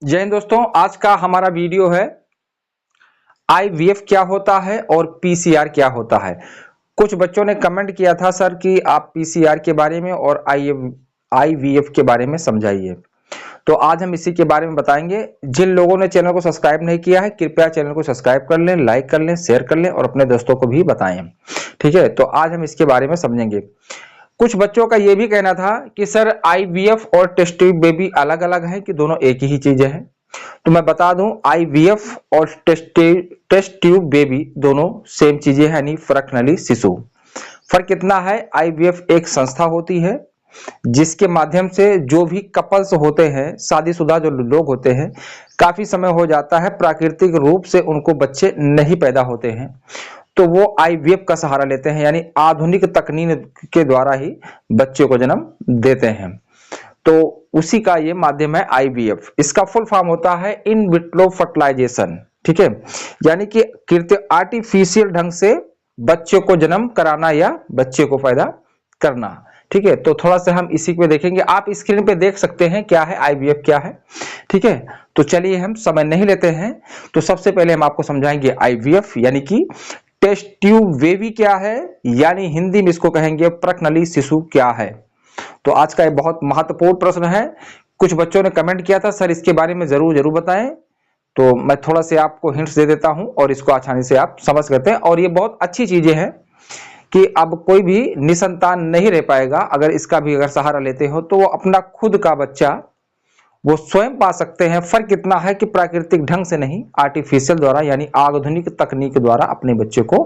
जय हिंद दोस्तों, आज का हमारा वीडियो है आईवीएफ क्या होता है और पीसीआर क्या होता है। कुछ बच्चों ने कमेंट किया था सर कि आप पीसीआर के बारे में और आईवीएफ के बारे में समझाइए। तो आज हम इसी के बारे में बताएंगे। जिन लोगों ने चैनल को सब्सक्राइब नहीं किया है कृपया चैनल को सब्सक्राइब कर लें, लाइक कर लें, शेयर कर लें और अपने दोस्तों को भी बताएं। ठीक है, तो आज हम इसके बारे में समझेंगे। कुछ बच्चों का यह भी कहना था कि सर आईवीएफ और टेस्ट ट्यूब बेबी अलग अलग है कि दोनों एक ही चीजें हैं। तो मैं बता दूं, आईवीएफ और टेस्ट ट्यूब बेबी दोनों सेम चीजें हैं, यानी फर्क नली शिशु। फर्क कितना है? आईवीएफ एक संस्था होती है जिसके माध्यम से जो भी कपल्स होते हैं, शादीशुदा जो लोग होते हैं, काफी समय हो जाता है प्राकृतिक रूप से उनको बच्चे नहीं पैदा होते हैं, तो वो आईवीएफ का सहारा लेते हैं, यानी आधुनिक तकनीक के द्वारा ही बच्चे को जन्म देते हैं। तो उसी का ये माध्यम है आईवीएफ। इसका फुल फॉर्म होता है इन विट्रो फर्टिलाइजेशन। ठीक है, यानी कि आर्टिफिशियल ढंग से बच्चे को जन्म कराना या बच्चे को पैदा करना। ठीक है, तो थोड़ा सा हम इसी पे देखेंगे। आप स्क्रीन पे देख सकते हैं क्या है आईवीएफ क्या है। ठीक है, तो चलिए हम समय नहीं लेते हैं। तो सबसे पहले हम आपको समझाएंगे आईवीएफ यानी कि टेस्ट ट्यूब बेबी क्या है, यानी हिंदी में इसको कहेंगे प्रकनली शिशु क्या है। तो आज का ये बहुत महत्वपूर्ण प्रश्न है। कुछ बच्चों ने कमेंट किया था सर इसके बारे में जरूर बताएं, तो मैं थोड़ा से आपको हिंट्स दे देता हूं और इसको आसानी से आप समझ सकते हैं। और ये बहुत अच्छी चीजें हैं कि अब कोई भी निसंतान नहीं रह पाएगा अगर इसका भी अगर सहारा लेते हो, तो वो अपना खुद का बच्चा वो स्वयं पा सकते हैं। फर्क इतना है कि प्राकृतिक ढंग से नहीं, आर्टिफिशियल द्वारा यानी आधुनिक तकनीक द्वारा अपने बच्चे को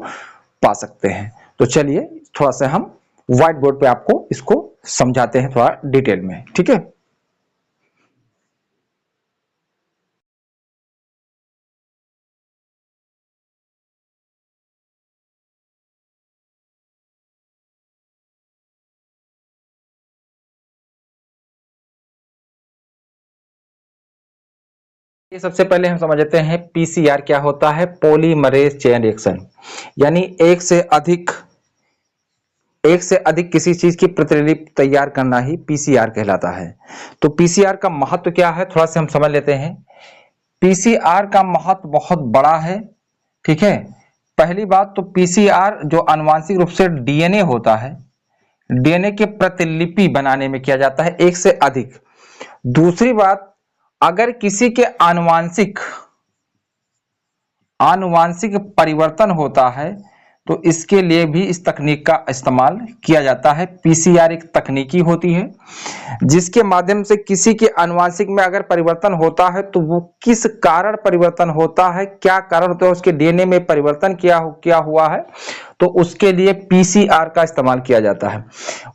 पा सकते हैं। तो चलिए थोड़ा सा हम व्हाइट बोर्ड पे आपको इसको समझाते हैं थोड़ा डिटेल में। ठीक है, ये सबसे पहले हम समझते हैं पीसीआर क्या होता है। पॉलीमरेज चेन रिएक्शन, यानी एक से अधिक किसी चीज की प्रतिलिपि तैयार करना ही पीसीआर कहलाता है। तो पीसीआर का महत्व क्या है थोड़ा सा हम समझ लेते हैं। पीसीआर का महत्व बहुत बड़ा है। ठीक है, पहली बात तो पीसीआर जो आनुवांशिक रूप से डीएनए होता है, डीएनए के प्रतिलिपि बनाने में किया जाता है एक से अधिक। दूसरी बात, अगर किसी के आनुवांशिक परिवर्तन होता है तो इसके लिए भी इस तकनीक का इस्तेमाल किया जाता है। पीसीआर एक तकनीकी होती है जिसके माध्यम से किसी के आनुवांशिक में अगर परिवर्तन होता है तो वो किस कारण परिवर्तन होता है, क्या कारण होता है, उसके डीएनए में परिवर्तन क्या हुआ है, तो उसके लिए पीसीआर का इस्तेमाल किया जाता है।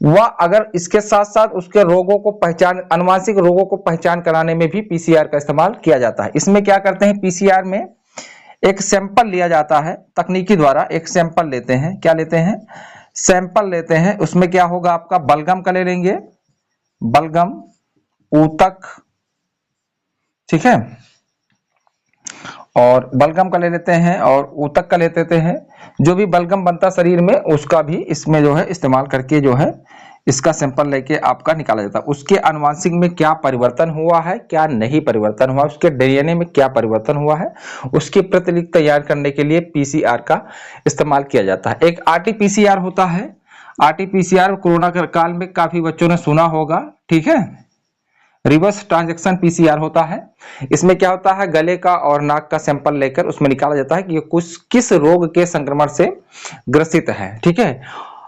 वह अगर इसके साथ साथ उसके रोगों को आनुवांशिक रोगों को पहचान कराने में भी पीसीआर का इस्तेमाल किया जाता है। इसमें क्या करते हैं, पीसीआर में एक सैंपल लिया जाता है तकनीकी द्वारा। एक सैंपल लेते हैं, क्या लेते हैं, सैंपल लेते हैं। उसमें क्या होगा, आपका बलगम का ले लेंगे, बलगम, ऊतक, ठीक है, और बलगम का ले लेते हैं और ऊतक का ले लेते हैं। जो भी बलगम बनता शरीर में उसका भी इसमें जो है इस्तेमाल करके जो है इसका सैंपल लेके आपका निकाला जाता है। उसके आनुवांशिक में क्या परिवर्तन हुआ है, क्या नहीं परिवर्तन हुआ, उसके डीएनए में क्या परिवर्तन हुआ है, उसकी प्रतिलिपि तैयार करने के लिए पीसीआर का इस्तेमाल किया जाता है। एक आरटीपीसीआर होता है। आरटीपीसीआर कोरोना काल में काफी बच्चों ने सुना होगा। ठीक है, रिवर्स ट्रांजैक्शन पीसीआर होता है। इसमें क्या होता है, गले का और नाक का सैंपल लेकर उसमें निकाला जाता है कि ये किस रोग के संक्रमण से ग्रसित है। ठीक है,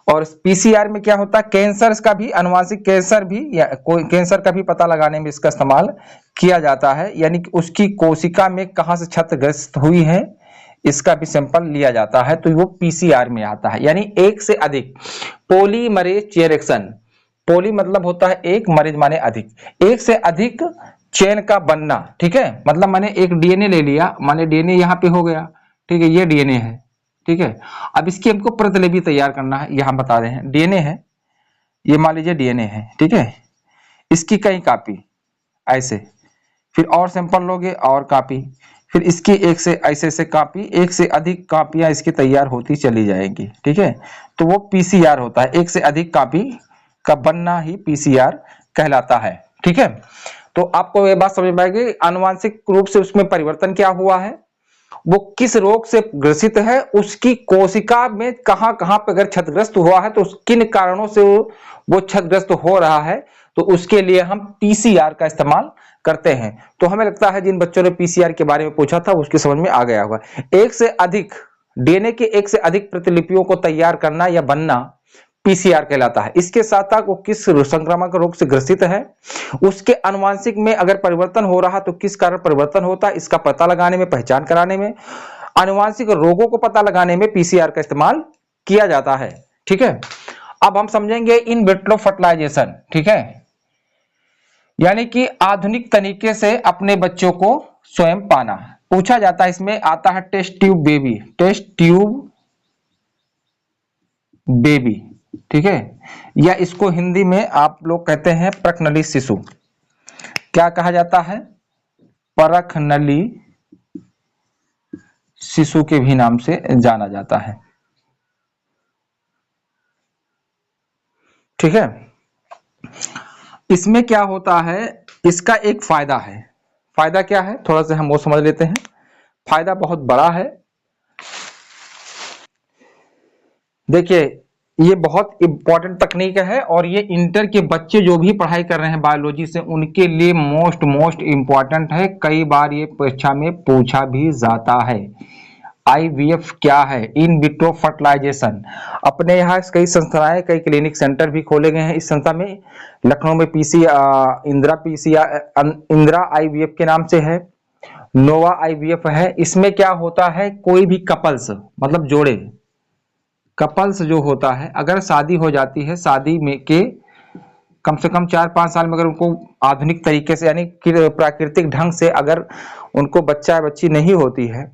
और पीसीआर में क्या होता है, कैंसर का भी, आनुवांशिक कैंसर भी या कोई कैंसर का भी पता लगाने में इसका इस्तेमाल किया जाता है, यानी कि उसकी कोशिका में कहां से क्षतिग्रस्त हुई है इसका भी सैंपल लिया जाता है, तो वो पीसीआर में आता है। यानी एक से अधिक पॉलीमरेज चेन रिएक्शन, पॉली मतलब होता है एक, मरेज माने अधिक, एक से अधिक चेन का बनना। ठीक है, मतलब मैंने एक डीएनए ले लिया, माने डीएनए यहाँ पे हो गया, ठीक है, ये डीएनए है। ठीक है, अब इसकी हमको प्रतिलिपि तैयार करना है। यहां बता रहे हैं डीएनए है, ये मान लीजिए डीएनए है। ठीक है, इसकी कई कॉपी ऐसे, फिर और सैंपल लोगे और कॉपी, फिर इसकी एक से ऐसे कॉपी, एक से अधिक कॉपियां इसकी तैयार होती चली जाएंगी। ठीक है, तो वो पीसीआर होता है। एक से अधिक कॉपी का बनना ही पीसीआर कहलाता है। ठीक है, तो आपको ये बात समझ में आएगी आनुवांशिक रूप से उसमें परिवर्तन क्या हुआ है, वो किस रोग से ग्रसित है, उसकी कोशिका में कहां कहां पे अगर क्षतिग्रस्त हुआ है तो किन कारणों से वो क्षतिग्रस्त हो रहा है, तो उसके लिए हम पीसीआर का इस्तेमाल करते हैं। तो हमें लगता है जिन बच्चों ने पीसीआर के बारे में पूछा था उसकी समझ में आ गया होगा। एक से अधिक डीएनए के एक से अधिक प्रतिलिपियों को तैयार करना या बनना पीसीआर कहलाता है। इसके साथ साथ वो किस संक्रामक रोग से ग्रसित है, उसके आनुवांशिक में अगर परिवर्तन हो रहा तो किस कारण परिवर्तन होता है, इसका पता लगाने में, पहचान कराने में, आनुवांशिक रोगों को पता लगाने में पीसीआर का इस्तेमाल किया जाता है। ठीक है, अब हम समझेंगे इन विट्रो फर्टिलाइजेशन। ठीक है, यानी कि आधुनिक तरीके से अपने बच्चों को स्वयं पाना। पूछा जाता है, इसमें आता है test tube baby, test tube baby. ठीक है, या इसको हिंदी में आप लोग कहते हैं परखनली शिशु। क्या कहा जाता है? परखनली शिशु के भी नाम से जाना जाता है। ठीक है, इसमें क्या होता है, इसका एक फायदा है। फायदा क्या है, थोड़ा सा हम वो समझ लेते हैं। फायदा बहुत बड़ा है। देखिए, ये बहुत इंपॉर्टेंट तकनीक है और ये इंटर के बच्चे जो भी पढ़ाई कर रहे हैं बायोलॉजी से उनके लिए मोस्ट इंपॉर्टेंट है। कई बार ये परीक्षा में पूछा भी जाता है। आईवीएफ क्या है? In vitro fertilisation. अपने यहाँ कई संस्थाएं, कई क्लिनिक सेंटर भी खोले गए हैं। इस संस्था में लखनऊ में इंदिरा आईवीएफ के नाम से है, नोवा आईवीएफ है। इसमें क्या होता है, कोई भी कपल्स मतलब जोड़े, कपल्स जो होता है, अगर शादी हो जाती है, शादी में के कम से कम 4-5 साल में अगर उनको आधुनिक तरीके से यानी प्राकृतिक ढंग से अगर उनको बच्चा या बच्ची नहीं होती है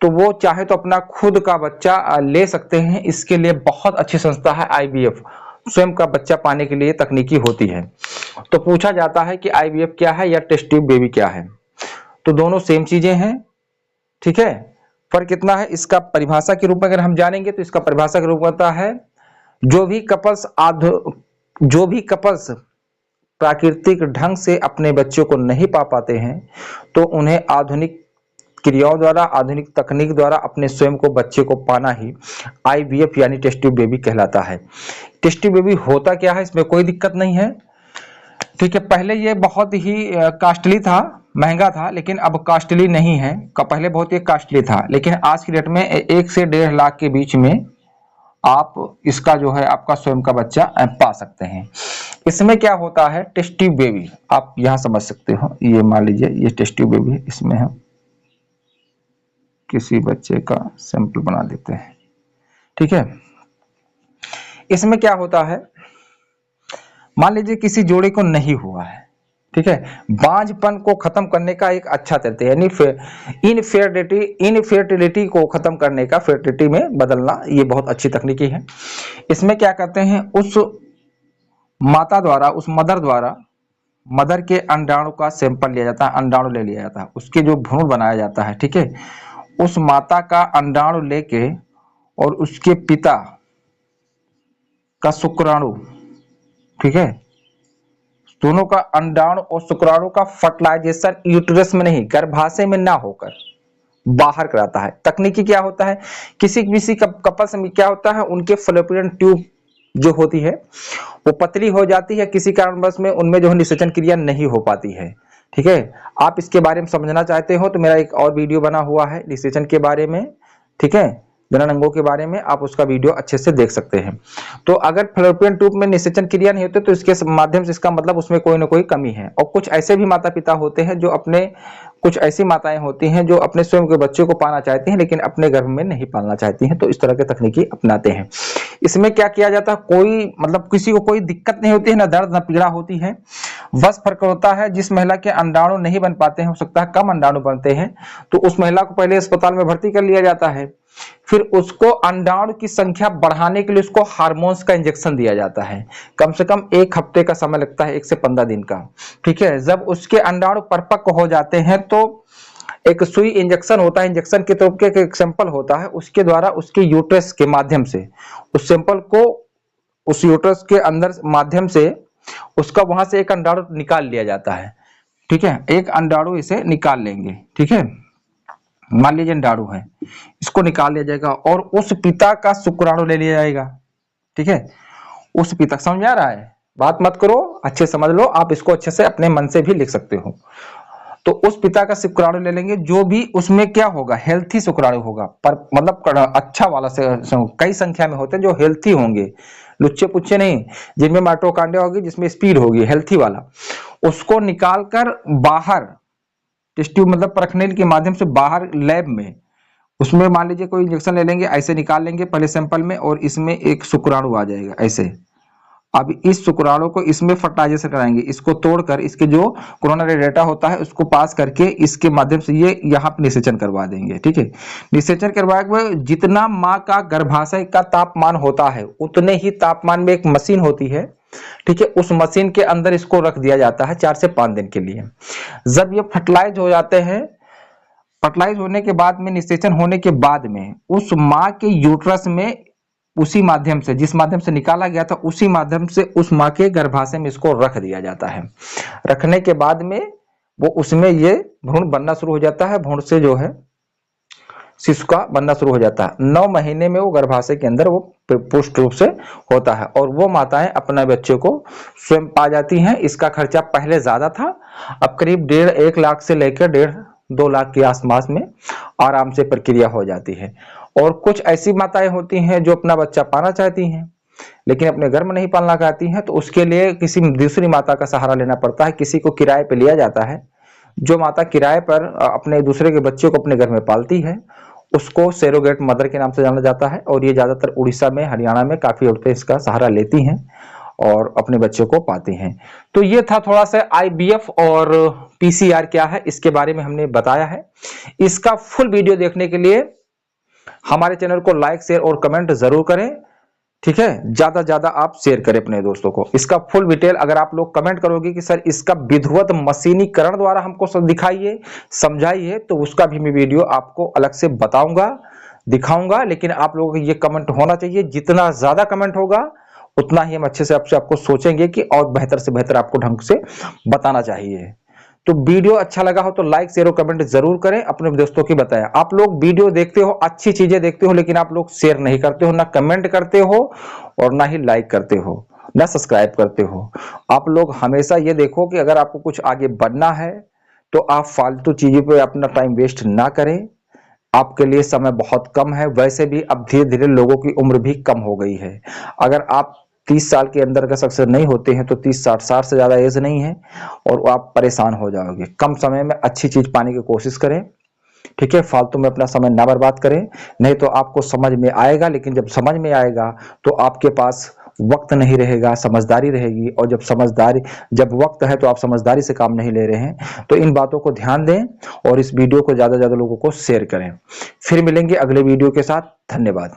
तो वो चाहे तो अपना खुद का बच्चा ले सकते हैं। इसके लिए बहुत अच्छी संस्था है आईवीएफ, स्वयं का बच्चा पाने के लिए तकनीकी होती है। तो पूछा जाता है कि आईवीएफ क्या है या टेस्ट ट्यूब बेबी क्या है, तो दोनों सेम चीजें हैं। ठीक है, फर्क कितना है, इसका परिभाषा के रूप में अगर हम जानेंगे तो इसका परिभाषा के रूप में होता है जो भी कपल्स प्राकृतिक ढंग से अपने बच्चों को नहीं पा पाते हैं तो उन्हें आधुनिक क्रियाओं द्वारा, आधुनिक तकनीक द्वारा अपने स्वयं को बच्चे को पाना ही आईवीएफ यानी टेस्ट ट्यूब बेबी कहलाता है। टेस्ट ट्यूब बेबी होता क्या है, इसमें कोई दिक्कत नहीं है। ठीक है, पहले ये बहुत ही कॉस्टली था, महंगा था, लेकिन अब कॉस्टली नहीं है। पहले बहुत ही कॉस्टली था, लेकिन आज की डेट में 1 से 1.5 लाख के बीच में आप इसका जो है आपका स्वयं का बच्चा पा सकते हैं। इसमें क्या होता है, टेस्ट ट्यूब बेबी आप यहां समझ सकते हो। ये मान लीजिए ये टेस्ट ट्यूब बेबी, इसमें हम किसी बच्चे का सैंपल बना देते हैं। ठीक है, इसमें क्या होता है, मान लीजिए किसी जोड़े को नहीं हुआ है। ठीक है, बांझपन को खत्म करने का एक अच्छा तरीका यानी इनफेर्टिलिटी को खत्म करने का फर्टिलिटी में बदलना, ये बहुत अच्छी तकनीकी है। इसमें क्या करते हैं, उस माता द्वारा, उस मदर द्वारा, मदर के अंडाणु का सैंपल लिया जाता है, अंडाणु ले लिया जाता है, उसके जो भ्रूण बनाया जाता है। ठीक है, उस माता का अंडाणु लेके और उसके पिता का शुक्राणु, ठीक है, दोनों का अंडाणु और शुक्राणु का फर्टिलाइजेशन यूटेरस में नहीं, गर्भाशय में ना होकर बाहर कराता है। तकनीकी क्या होता है, किसी कपल्स में क्या होता है, उनके फैलोपियन ट्यूब जो होती है वो पतली हो जाती है, किसी कारणवश में उनमें जो है निषेचन क्रिया नहीं हो पाती है। ठीक है, आप इसके बारे में समझना चाहते हो तो मेरा एक और वीडियो बना हुआ है निषेचन के बारे में। ठीक है, जनन अंगों के बारे में, आप उसका वीडियो अच्छे से देख सकते हैं। तो अगर फैलोपियन ट्यूब में निषेचन क्रिया नहीं होती तो इसके माध्यम से इसका मतलब उसमें कोई ना कोई कमी है। और कुछ ऐसे भी माता पिता होते हैं जो अपने, कुछ ऐसी माताएं होती हैं जो अपने स्वयं के बच्चे को पाना चाहती हैं लेकिन अपने गर्भ में नहीं पालना चाहती हैं, तो इस तरह के तकनीकी अपनाते हैं। इसमें क्या किया जाता है, कोई मतलब किसी को कोई दिक्कत नहीं होती है, ना दर्द ना पीड़ा होती है। बस फर्क होता है जिस महिला के अंडाणु नहीं बन पाते हैं, हो सकता है कम अंडाणु बनते हैं, तो उस महिला को पहले अस्पताल में भर्ती कर लिया जाता है। फिर उसको अंडाणु की संख्या बढ़ाने के लिए उसको हार्मोन्स का इंजेक्शन दिया जाता है। कम से कम 1 हफ्ते का समय लगता है, 1 से 15 दिन का। ठीक है, जब उसके अंडाणु परिपक्व हो जाते हैं तो एक सुई इंजेक्शन होता है, इंजेक्शन के तौर पे एक सैंपल होता है, उसके द्वारा उसके यूट्रस के माध्यम से उस सैंपल को उस यूट्रस के अंदर माध्यम से उसका वहां से एक अंडाणु निकाल लिया जाता है। ठीक है, एक अंडाणु इसे निकाल लेंगे। ठीक है, मान लीजिए अंडाणु है, इसको निकाल लिया जाएगा और उस पिता का शुक्राणु ले लिया जाएगा। ठीक है, उस पिता, समझ आ रहा है? बात मत करो, अच्छे समझ लो, आप इसको अच्छे से अपने मन से भी लिख सकते हो। तो उस पिता का शुक्राणु ले लेंगे, जो भी उसमें क्या होगा, हेल्थी शुक्राणु होगा, पर मतलब अच्छा वाला से, कई संख्या में होते हैं जो हेल्थी होंगे, लुच्चे पुच्चे नहीं, जिनमें माइटोकॉन्ड्रिया होगी, जिसमें स्पीड होगी, हेल्थी वाला, उसको निकालकर बाहर टेस्ट ट्यूब मतलब परखने के माध्यम से बाहर लैब में, उसमें मान लीजिए कोई इंजेक्शन ले लेंगे, ऐसे निकाल लेंगे पहले सैंपल में, और इसमें एक शुक्राणु आ जाएगा ऐसे। अब इस शुक्राणु को इसमें फर्टिलाइजेशन कराएंगे, इसको तोड़कर इसके जो कोरोनरी डेटा होता है उसको पास करके इसके माध्यम से ये यहाँ पे निषेचन करवा देंगे। ठीक है, निषेचन करवाए जितना माँ का गर्भाशय का तापमान होता है उतने ही तापमान में एक मशीन होती है। ठीक है, उस मशीन के अंदर इसको रख दिया जाता है 4 से 5 दिन के लिए। जब ये फर्टिलाइज हो जाते हैं, फर्टिलाइज होने के बाद में, निषेचन होने के बाद में, उस माँ के यूट्रस में उसी माध्यम से, जिस माध्यम से निकाला गया था उसी माध्यम से उस माँ के गर्भाशय में इसको रख दिया जाता है। रखने के बाद में वो उसमें ये भ्रूण बनना शुरू हो जाता है, भ्रूण से जो है शिशु का बनना शुरू हो जाता है। 9 महीने में वो गर्भाशय के अंदर वो पुष्ट रूप से होता है और वो माताएं अपने बच्चे को स्वयं पा जाती हैं। इसका खर्चा पहले ज्यादा था, अब करीब 1.5 लाख से लेकर 1.5-2 लाख के आसपास में आराम से प्रक्रिया हो जाती है। और कुछ ऐसी माताएं होती हैं जो अपना बच्चा पाना चाहती हैं लेकिन अपने घर में नहीं पालना चाहती हैं, तो उसके लिए किसी दूसरी माता का सहारा लेना पड़ता है, किसी को किराए पे लिया जाता है। जो माता किराए पर अपने दूसरे के बच्चे को अपने घर में पालती है उसको सैरोगेट मदर के नाम से जाना जाता है, और ये ज्यादातर उड़ीसा में, हरियाणा में काफी औरतें इसका सहारा लेती हैं और अपने बच्चे को पाती हैं। तो ये था थोड़ा सा IVF और PCR क्या है इसके बारे में हमने बताया है। इसका फुल वीडियो देखने के लिए हमारे चैनल को लाइक, शेयर और कमेंट जरूर करें। ठीक है, ज्यादा ज्यादा आप शेयर करें अपने दोस्तों को। इसका फुल डिटेल अगर आप लोग कमेंट करोगे कि सर इसका विधिवत मशीनीकरण द्वारा हमको सब दिखाइए, समझाइए, तो उसका भी मैं वीडियो आपको अलग से बताऊंगा, दिखाऊंगा। लेकिन आप लोगों को ये कमेंट होना चाहिए, जितना ज्यादा कमेंट होगा उतना ही हम अच्छे से आपको सोचेंगे कि और बेहतर से बेहतर आपको ढंग से बताना चाहिए। तो वीडियो अच्छा लगा हो तो लाइक, शेयर और कमेंट जरूर करें, अपने दोस्तों की बताएं। आप लोग वीडियो देखते हो, अच्छी चीजें देखते हो, लेकिन आप लोग शेयर नहीं करते हो, ना कमेंट करते हो और ना ही लाइक करते हो, ना सब्सक्राइब करते हो। आप लोग हमेशा ये देखो कि अगर आपको कुछ आगे बढ़ना है तो आप फालतू चीजों पे अपना टाइम वेस्ट ना करें। आपके लिए समय बहुत कम है, वैसे भी अब धीरे धीरे लोगों की उम्र भी कम हो गई है। अगर आप 30 साल के अंदर का सक्सेस नहीं होते हैं तो 30-60 साल से ज्यादा एज नहीं है और आप परेशान हो जाओगे। कम समय में अच्छी चीज पाने की कोशिश करें। ठीक है, फालतू में अपना समय ना बर्बाद करें, नहीं तो आपको समझ में आएगा, लेकिन जब समझ में आएगा तो आपके पास वक्त नहीं रहेगा, समझदारी रहेगी। और जब वक्त है तो आप समझदारी से काम नहीं ले रहे हैं। तो इन बातों को ध्यान दें और इस वीडियो को ज्यादा से ज्यादा लोगों को शेयर करें। फिर मिलेंगे अगले वीडियो के साथ। धन्यवाद।